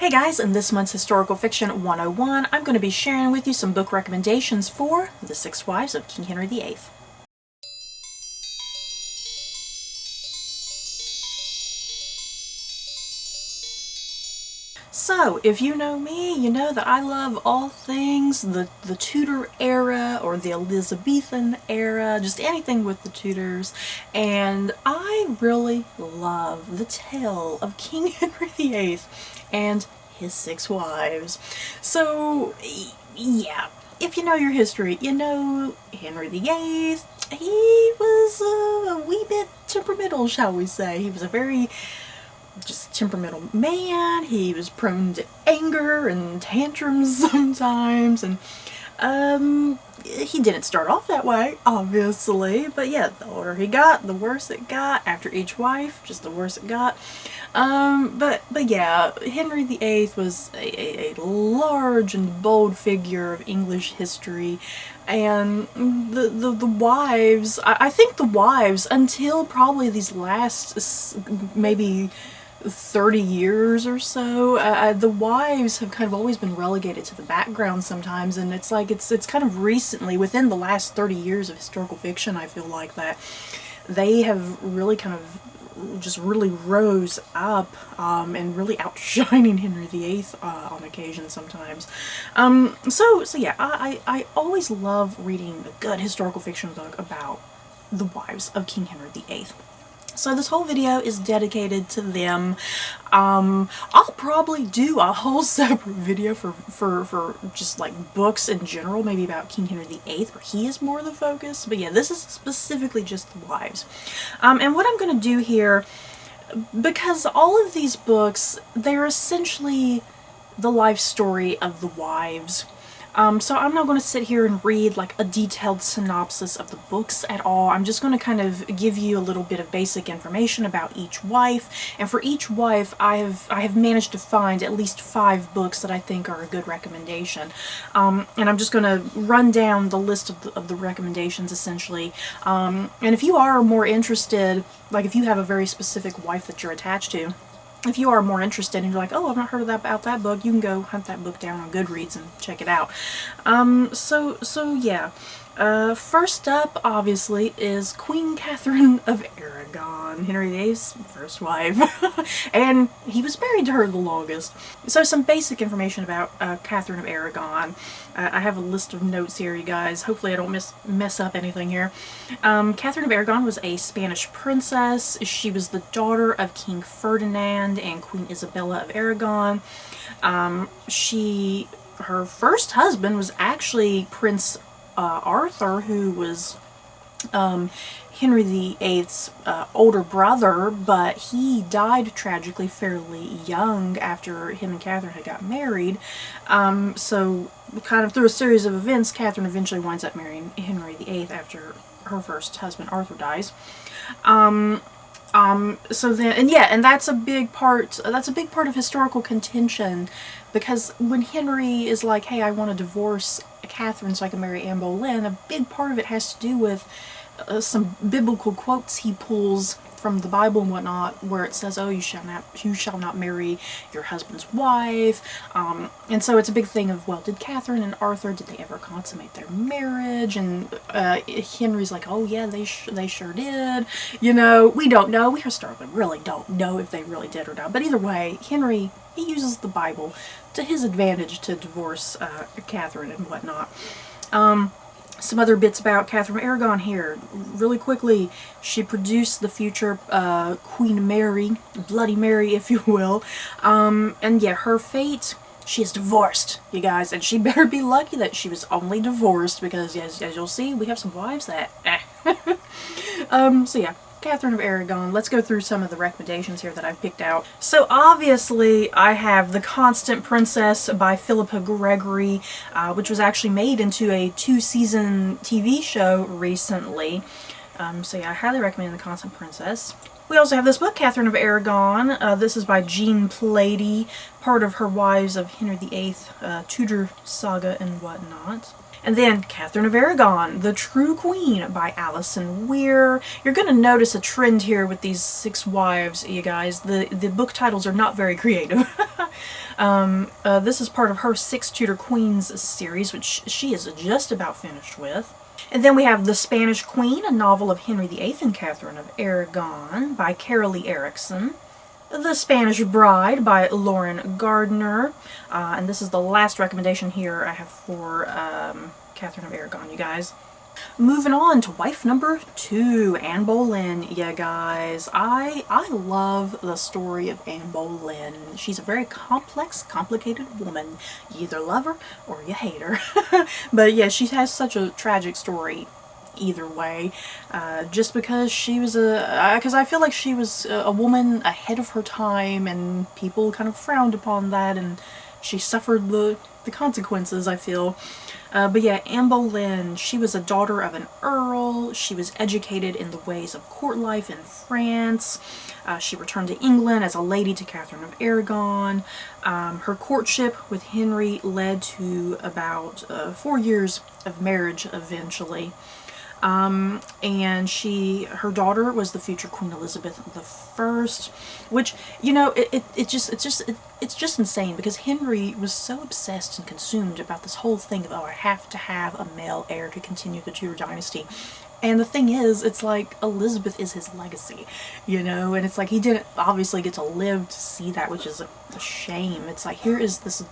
Hey guys, in this month's Historical Fiction 101, I'm going to be sharing with you some book recommendations for The Six Wives of King Henry VIII. So, if you know me, you know that I love all things the Tudor era or the Elizabethan era, just anything with the Tudors, and I really love the tale of King Henry VIII and his six wives. So, yeah, if you know your history, you know Henry VIII, he was a wee bit temperamental, shall we say. He was a very just temperamental man. He was prone to anger and tantrums sometimes, and he didn't start off that way, obviously, but yeah, the older he got, the worse it got. After each wife, just the worse it got. But yeah, Henry VIII was a large and bold figure of English history, and the wives, I think the wives, until probably these last maybe 30 years or so, the wives have kind of always been relegated to the background sometimes, and it's like it's kind of recently, within the last 30 years of historical fiction, I feel like that they have really kind of just really rose up and really outshining Henry VIII on occasion sometimes. So yeah, I always love reading a good historical fiction book about the wives of King Henry VIII. So this whole video is dedicated to them. I'll probably do a whole separate video for just like books in general, maybe about King Henry VIII, where he is more the focus. But yeah, this is specifically just the wives. And what I'm going to do here, because all of these books, they're essentially the life story of the wives. So I'm not going to sit here and read like a detailed synopsis of the books at all. I'm just going to kind of give you a little bit of basic information about each wife, and for each wife I have managed to find at least 5 books that I think are a good recommendation. And I'm just going to run down the list of the recommendations essentially. And if you are more interested, like if you have a very specific wife that you're attached to, if you are more interested and you're like, oh, I've not heard about that book, you can go hunt that book down on Goodreads and check it out. So yeah. First up, obviously, is Queen Catherine of Aragon, Henry VIII's first wife. And he was married to her the longest. So some basic information about Catherine of Aragon. I have a list of notes here, you guys. Hopefully I don't mess up anything here. Catherine of Aragon was a Spanish princess. She was the daughter of King Ferdinand and Queen Isabella of Aragon. Her first husband was actually Prince Arthur, who was Henry VIII's older brother, but he died tragically fairly young after him and Catherine had got married. So kind of through a series of events, Catherine eventually winds up marrying Henry VIII after her first husband Arthur dies. So then, and yeah, and that's a big part of historical contention, because when Henry is like, hey, I want to divorce Catherine so I can marry Anne Boleyn, a big part of it has to do with some biblical quotes he pulls from the Bible and whatnot, where it says, oh, you shall not marry your husband's wife. And so it's a big thing of, well, did Catherine and Arthur, did they ever consummate their marriage? And Henry's like, oh yeah, they sure did. You know, we don't know. We historically really don't know if they really did or not. But either way, Henry, he uses the Bible to his advantage to divorce Catherine and whatnot. Some other bits about Catherine of Aragon here. Really quickly, she produced the future Queen Mary, Bloody Mary, if you will. And yeah, her fate, she is divorced, you guys, and she better be lucky that she was only divorced, because as you'll see, we have some wives that... so yeah. Catherine of Aragon. Let's go through some of the recommendations here that I've picked out. So obviously I have The Constant Princess by Philippa Gregory, which was actually made into a 2-season TV show recently. So yeah, I highly recommend The Constant Princess. We also have this book, Catherine of Aragon. This is by Jean Plady, part of her Wives of Henry VIII Tudor saga and whatnot. And then Catherine of Aragon, The True Queen by Alison Weir. You're going to notice a trend here with these 6 wives, you guys. The book titles are not very creative. This is part of her Six Tudor Queens series, which she is just about finished with. And then we have The Spanish Queen, a novel of Henry VIII and Catherine of Aragon by Carolee Erickson. The Spanish Bride by Lauren Gardner. And this is the last recommendation here I have for Catherine of Aragon, you guys. Moving on to wife number 2, Anne Bolyn, you guys. I love the story of Anne Bolyn. She's a very complex, complicated woman. You either love her or you hate her. But yeah, she has such a tragic story either way. Just because she was because I feel like she was a woman ahead of her time, and people kind of frowned upon that, and she suffered the consequences, I feel. But yeah, Anne Bolyn, she was a daughter of an earl. She was educated in the ways of court life in France. She returned to England as a lady to Catherine of Aragon. Her courtship with Henry led to about 4 years of marriage eventually. And her daughter was the future Queen Elizabeth I, which, you know, it's just insane, because Henry was so obsessed and consumed about this whole thing of, oh, I have to have a male heir to continue the Tudor dynasty. And the thing is, it's like Elizabeth is his legacy, you know, and it's like he didn't obviously get to live to see that, which is a shame. It's like, here is this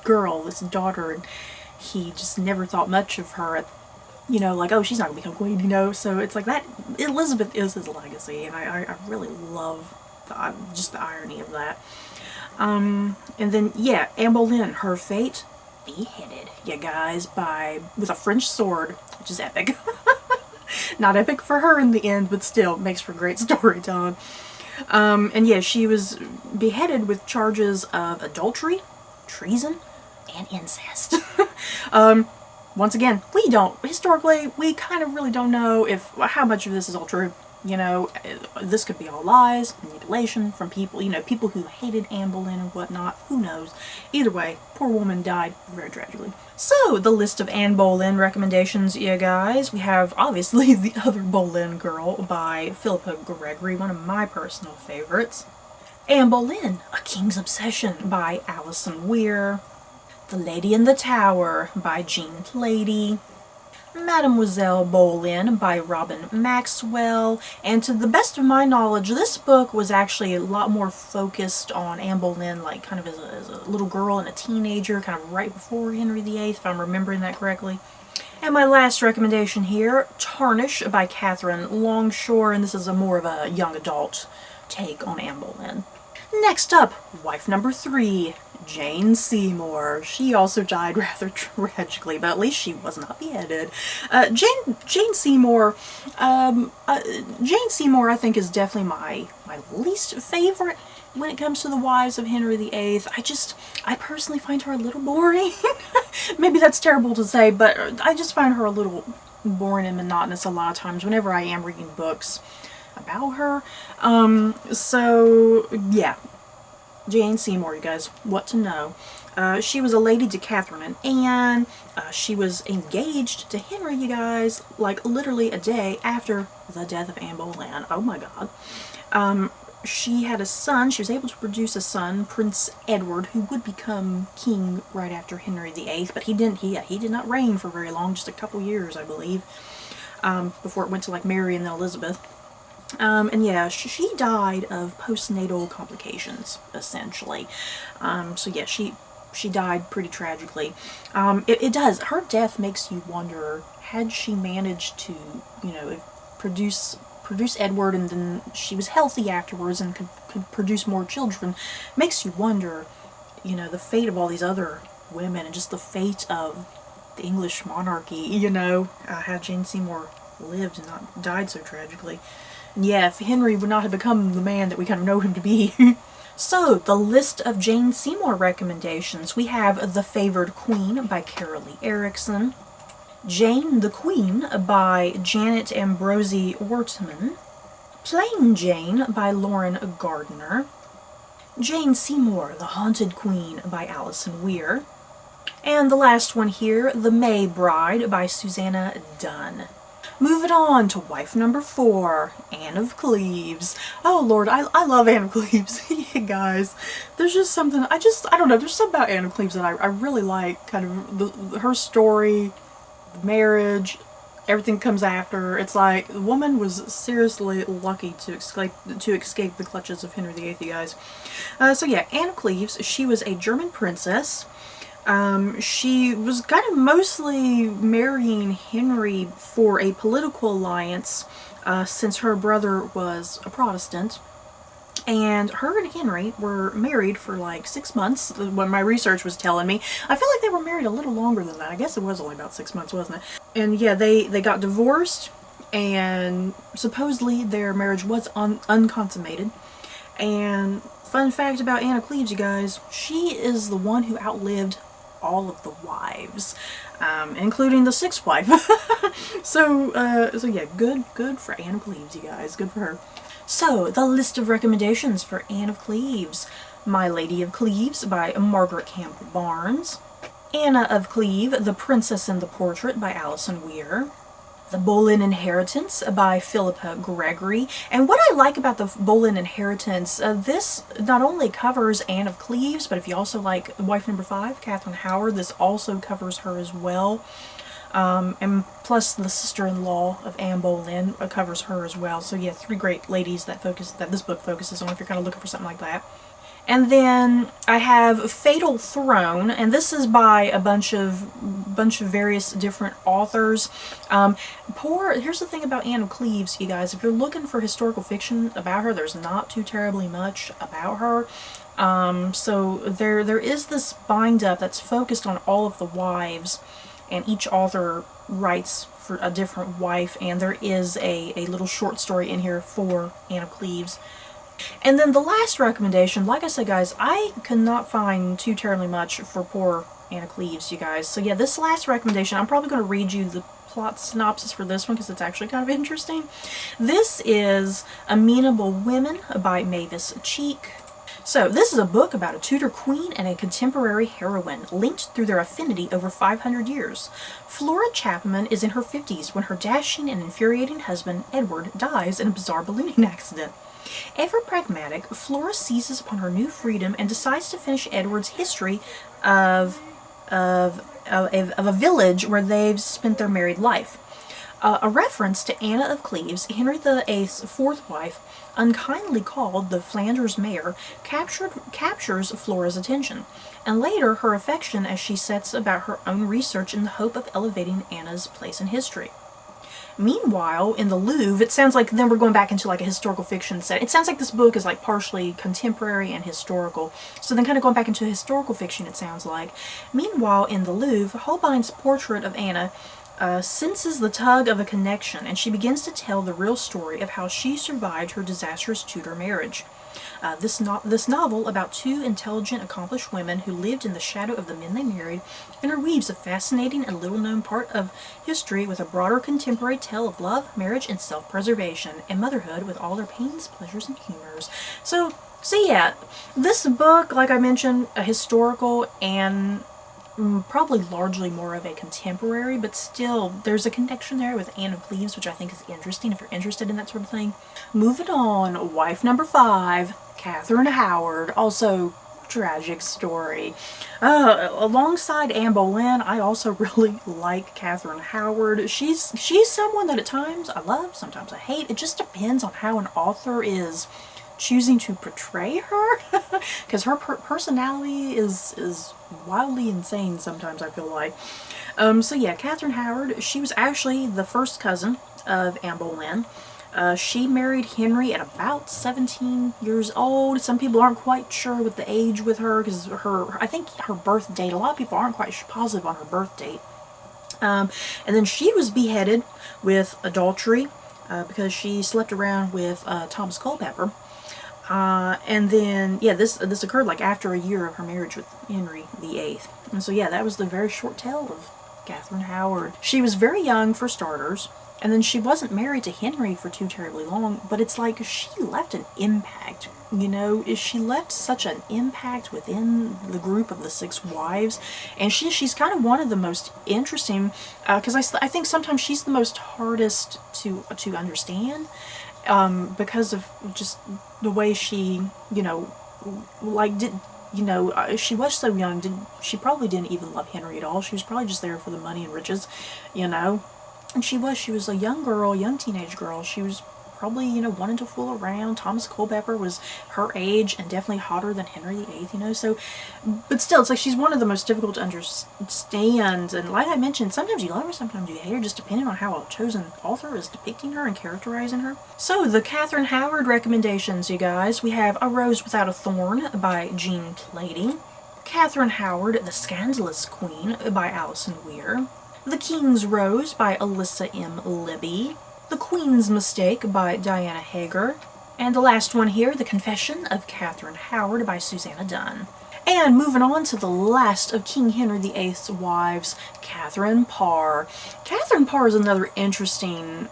girl, this daughter, and he just never thought much of her, you know, like, oh, she's not gonna become queen, you know. So it's like that Elizabeth is his legacy, and I really love just the irony of that. And then yeah, Anne Bolyn, her fate, beheaded, you guys, with a French sword, which is epic. Not epic for her in the end, but still makes for great storytelling. And yeah, she was beheaded with charges of adultery, treason, and incest. Once again, historically, we kind of really don't know how much of this is all true. You know, this could be all lies, manipulation from people, you know, people who hated Anne Bolyn and whatnot. Who knows? Either way, poor woman died very tragically. So, the list of Anne Bolyn recommendations, you guys. We have, obviously, The Other Bolyn Girl by Philippa Gregory, one of my personal favorites. Anne Bolyn, A King's Obsession by Alison Weir. The Lady in the Tower by Jean Plady. Mademoiselle Bolyn by Robin Maxwell. And to the best of my knowledge, this book was actually a lot more focused on Anne Bolyn, like kind of as a little girl and a teenager, kind of right before Henry VIII, if I'm remembering that correctly. And my last recommendation here, Tarnish by Catherine Longshore, and this is more of a young adult take on Anne Bolyn. Next up, wife number 3, Jane Seymour. She also died rather tragically, but at least she was not beheaded. Jane Seymour, I think, is definitely my least favorite when it comes to the wives of Henry VIII. I personally find her a little boring. Maybe that's terrible to say, but I just find her a little boring and monotonous a lot of times whenever I am reading books about her. So yeah, Jane Seymour, you guys, what to know. She was a lady to Catherine and Anne. She was engaged to Henry, you guys, like literally a day after the death of Anne Boleyn. Oh my god. She had a son. She was able to produce a son, Prince Edward, who would become king right after Henry VIII, but he did not reign for very long, just a couple years, I believe, before it went to like Mary and then Elizabeth. And yeah, she died of postnatal complications, essentially. So yeah, she died pretty tragically. It does. Her death makes you wonder, had she managed to, you know, produce Edward, and then she was healthy afterwards and could produce more children, makes you wonder, you know, the fate of all these other women and just the fate of the English monarchy, you know, had Jane Seymour lived and not died so tragically. And yeah, if Henry would not have become the man that we kind of know him to be. So, the list of Jane Seymour recommendations. We have The Favored Queen by Carolee Erickson. Jane the Queen by Janet Ambrosi Wortman. Plain Jane by Lauren Gardner. Jane Seymour, The Haunted Queen by Alison Weir. And the last one here, The May Bride by Susanna Dunn. Moving on to wife number 4, Anne of Cleves. Oh Lord, I love Anne of Cleves. Yeah, guys, there's just something, I don't know, there's something about Anne of Cleves that I really like, kind of her story, marriage, everything comes after. It's like the woman was seriously lucky to escape the clutches of Henry VIII, you guys. So yeah, Anne of Cleves, she was a German princess. She was kind of mostly marrying Henry for a political alliance, since her brother was a Protestant. And her and Henry were married for like 6 months, when my research was telling me. I feel like they were married a little longer than that. I guess it was only about 6 months, wasn't it? And yeah, they got divorced, and supposedly their marriage was unconsummated. And fun fact about Anne of Cleves, you guys, she is the one who outlived all of the wives, including the 6th wife. So yeah, good for Anne of Cleves, you guys. Good for her. So, the list of recommendations for Anne of Cleves. My Lady of Cleves by Margaret Campbell Barnes. Anna of Cleves, The Princess in the Portrait by Alison Weir. The Bolyn Inheritance by Philippa Gregory. And what I like about the Bolyn Inheritance, this not only covers Anne of Cleves, but if you also like wife number 5, Catherine Howard, this also covers her as well. And plus the sister-in-law of Anne Boleyn covers her as well. So yeah, 3 great ladies that this book focuses on if you're kind of looking for something like that. And then I have Fatal Throne, and this is by a bunch of various different authors. Here's the thing about Anne of Cleves, you guys. If you're looking for historical fiction about her, there's not too terribly much about her. So there is this bind-up that's focused on all of the wives, and each author writes for a different wife, and there is a little short story in here for Anne of Cleves. And then the last recommendation, like I said, guys, I could not find too terribly much for poor Anne of Cleves, you guys. So yeah, this last recommendation, I'm probably going to read you the plot synopsis for this one because it's actually kind of interesting. This is Amenable Women by Mavis Cheek. So, this is a book about a Tudor queen and a contemporary heroine, linked through their affinity over 500 years. Flora Chapman is in her 50s when her dashing and infuriating husband, Edward, dies in a bizarre ballooning accident. Ever pragmatic, Flora seizes upon her new freedom and decides to finish Edward's history of a village where they've spent their married life. A reference to Anna of Cleves, Henry VIII's 4th wife, unkindly called the Flanders mare, captures Flora's attention, and later her affection as she sets about her own research in the hope of elevating Anna's place in history. Meanwhile, in the Louvre, it sounds like then we're going back into like a historical fiction set. It sounds like this book is like partially contemporary and historical. So then kind of going back into historical fiction, it sounds like. Meanwhile, in the Louvre, Holbein's portrait of Anna senses the tug of a connection, and she begins to tell the real story of how she survived her disastrous Tudor marriage. This novel about 2 intelligent, accomplished women who lived in the shadow of the men they married interweaves a fascinating and little-known part of history with a broader contemporary tale of love, marriage, and self-preservation, and motherhood with all their pains, pleasures, and humors. So yeah, this book, like I mentioned, a historical and probably largely more of a contemporary, but still there's a connection there with Anne of Cleves, which I think is interesting if you're interested in that sort of thing. Moving on, wife number 5, Catherine Howard, also tragic story. Alongside Anne Boleyn, I also really like Catherine Howard. She's someone that at times I love, sometimes I hate. It just depends on how an author is choosing to portray her, because her personality is wildly insane sometimes, I feel like. So yeah, Catherine Howard, she was actually the first cousin of Anne Boleyn. She married Henry at about 17 years old. Some people aren't quite sure with the age with her, because I think her birth date, a lot of people aren't quite positive on her birth date. And then she was beheaded with adultery, because she slept around with Thomas Culpeper. And then, yeah, this occurred like after a year of her marriage with Henry VIII. And so yeah, that was the very short tale of Catherine Howard. She was very young for starters, And then she wasn't married to Henry for too terribly long, but it's like she left an impact, you know? She left such an impact within the group of the six wives, and she's kind of one of the most interesting, because I think sometimes she's the most hardest to understand, because of just the way she, you know, like she was so young, she probably didn't even love Henry at all. She was probably just there for the money and riches, you know? And she was a young girl, young teenage girl. She was probably, you know, wanting to fool around. Thomas Culpeper was her age and definitely hotter than Henry VIII, you know, so, but still, it's like she's one of the most difficult to understand, and like I mentioned, sometimes you love her, sometimes you hate her, just depending on how a chosen author is depicting her and characterizing her. So, the Catherine Howard recommendations, you guys. We have A Rose Without a Thorn by Jean Plaidy, Catherine Howard, The Scandalous Queen by Alison Weir, The King's Rose by Alyssa M. Libby, The Queen's Mistake by Diana Hager, and the last one here, The Confession of Catherine Howard by Susanna Dunn. And moving on to the last of King Henry VIII's wives, Catherine Parr. Catherine Parr is another interesting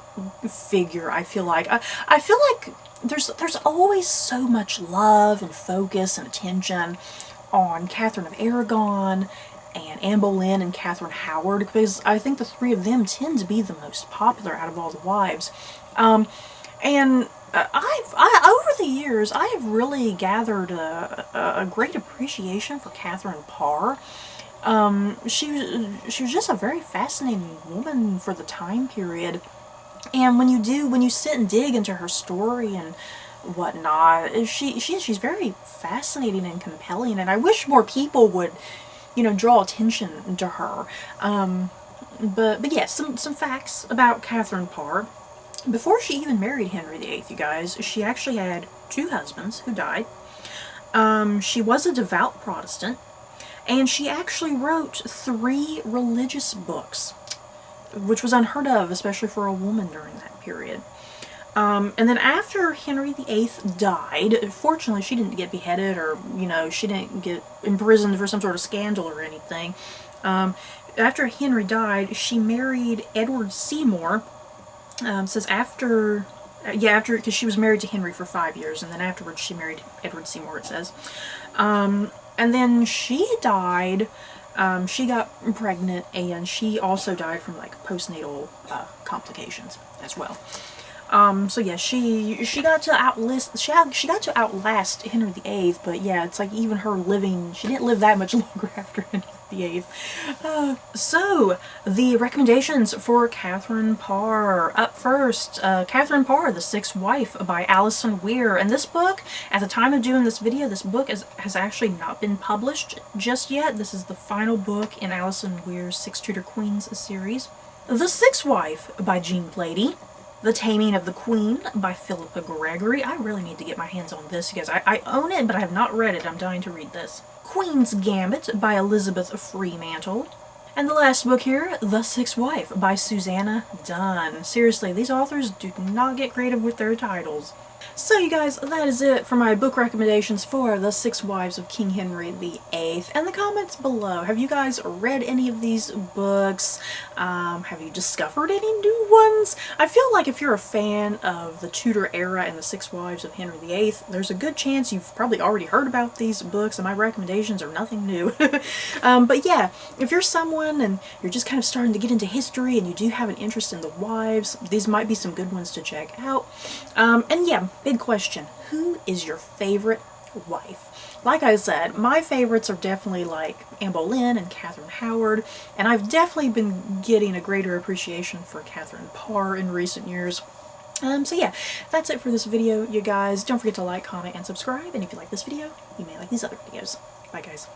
figure, I feel like. I feel like there's always so much love and focus and attention on Catherine of Aragon and Anne Boleyn and Catherine Howard, because I think the three of them tend to be the most popular out of all the wives. Over the years, I have really gathered a great appreciation for Catherine Parr. She was just a very fascinating woman for the time period, and when you sit and dig into her story and whatnot, she's very fascinating and compelling, and I wish more people would, you know, draw attention to her. But yeah, some facts about Catherine Parr. Before she even married Henry VIII, you guys, she actually had 2 husbands who died. She was a devout Protestant, and she actually wrote 3 religious books, which was unheard of, especially for a woman during that period. And then after Henry VIII died, fortunately she didn't get beheaded, or, you know, she didn't get imprisoned for some sort of scandal or anything. After Henry died, she married Edward Seymour. Says after, because she was married to Henry for 5 years, and then afterwards she married Edward Seymour, it says. And then she died, she got pregnant, and she also died from, like, postnatal complications as well. So yeah, she got to outlast Henry VIII, but yeah, it's like even her living, she didn't live that much longer after Henry VIII. So, the recommendations for Catherine Parr. Up first, Catherine Parr, The Sixth Wife by Alison Weir. And this book, at the time of doing this video, this book has actually not been published just yet. This is the final book in Alison Weir's Six Tudor Queens series. The Sixth Wife by Jean Plaidy. The Taming of the Queen by Philippa Gregory. I really need to get my hands on this, you guys. I own it, but I have not read it. I'm dying to read this. Queen's Gambit by Elizabeth Freemantle. And the last book here, The Sixth Wife by Susanna Dunn. Seriously, these authors do not get creative with their titles. So you guys, that is it for my book recommendations for The Six Wives of King Henry VIII. And the comments below, have you guys read any of these books? Have you discovered any new ones? I feel like if you're a fan of the Tudor era and The Six Wives of Henry VIII, there's a good chance you've probably already heard about these books, and my recommendations are nothing new. But yeah, if you're someone and you're just kind of starting to get into history and you do have an interest in the wives, these might be some good ones to check out. And yeah, big question, who is your favorite wife? Like I said, my favorites are definitely like Anne Boleyn and Catherine Howard, and I've definitely been getting a greater appreciation for Catherine Parr in recent years. So yeah, that's it for this video, you guys. Don't forget to like, comment, and subscribe, and if you like this video, you may like these other videos. Bye, guys.